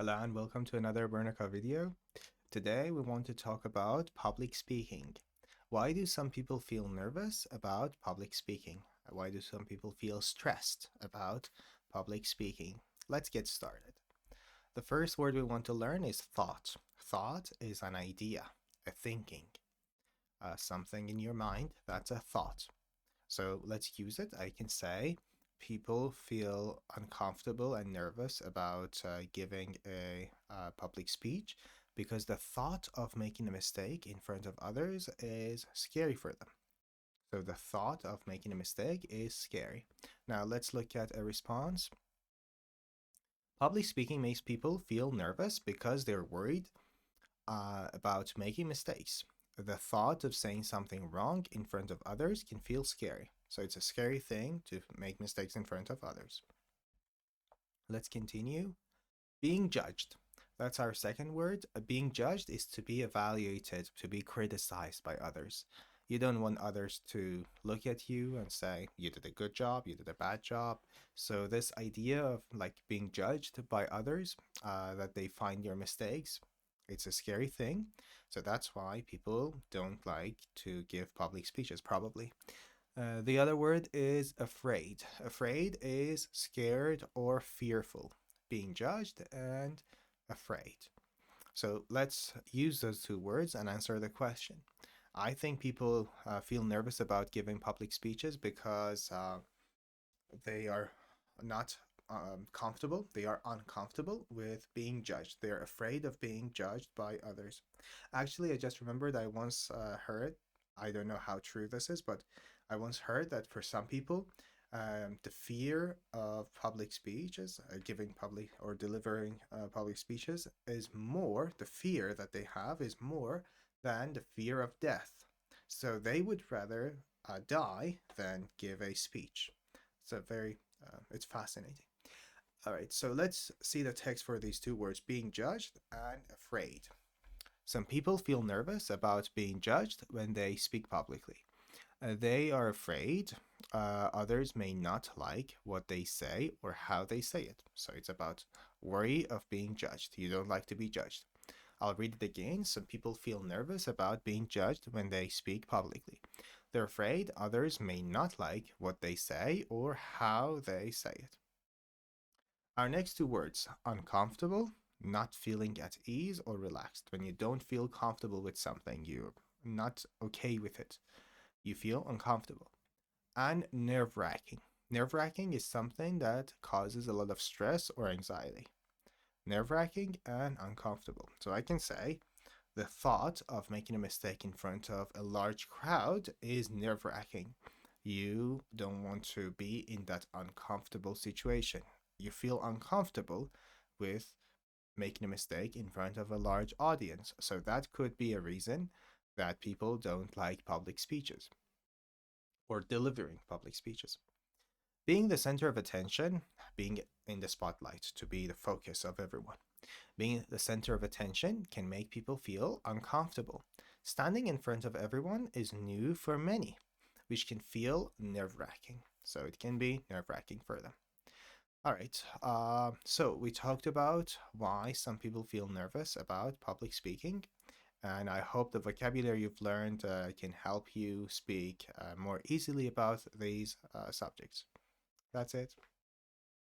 Hello and welcome to another Bernica video. Today we want to talk about public speaking. Why do some people feel nervous about public speaking? Why do some people feel stressed about public speaking? Let's get started. The first word we want to learn is thought. Thought is an idea, a thinking, something in your mind. That's a thought. So let's use it. I can say people feel uncomfortable and nervous about giving a public speech because the thought of making a mistake in front of others is scary for them. So the thought of making a mistake is scary. Now let's look at a response. Public speaking makes people feel nervous because they're worried about making mistakes. The thought of saying something wrong in front of others can feel scary. So it's a scary thing to make mistakes in front of others. Let's continue. Being judged. That's our second word. Being judged is to be evaluated, to be criticized by others. You don't want others to look at you and say, you did a good job, you did a bad job. So, this idea of like being judged by others, that they find your mistakes, it's a scary thing. So, that's why people don't like to give public speeches, probably. The other word is afraid. Afraid is scared or fearful, being judged and afraid. So let's use those two words and answer the question. I think people feel nervous about giving public speeches because they are not comfortable. They are uncomfortable with being judged. They're afraid of being judged by others. Actually, I just remembered I once heard, I don't know how true this is, but I once heard that for some people, the fear of public speeches, giving public or delivering public speeches, is more, the fear that they have is more than the fear of death. So they would rather die than give a speech. So it's fascinating. All right, so let's see the text for these two words, being judged and afraid. Some people feel nervous about being judged when they speak publicly. They are afraid others may not like what they say or how they say it. So it's about worry of being judged. You don't like to be judged. I'll read it again. Some people feel nervous about being judged when they speak publicly. They're afraid others may not like what they say or how they say it. Our next two words, uncomfortable, not feeling at ease or relaxed. When you don't feel comfortable with something, you're not okay with it. You feel uncomfortable. And nerve wracking. Nerve wracking is something that causes a lot of stress or anxiety. Nerve wracking and uncomfortable. So I can say the thought of making a mistake in front of a large crowd is nerve wracking. You don't want to be in that uncomfortable situation. You feel uncomfortable with making a mistake in front of a large audience. So that could be a reason that people don't like public speeches or delivering public speeches. Being the center of attention, being in the spotlight, to be the focus of everyone. Being the center of attention can make people feel uncomfortable. Standing in front of everyone is new for many, which can feel nerve wracking. So it can be nerve wracking for them. All right. So we talked about why some people feel nervous about public speaking, and I hope the vocabulary you've learned can help you speak more easily about these subjects. That's it.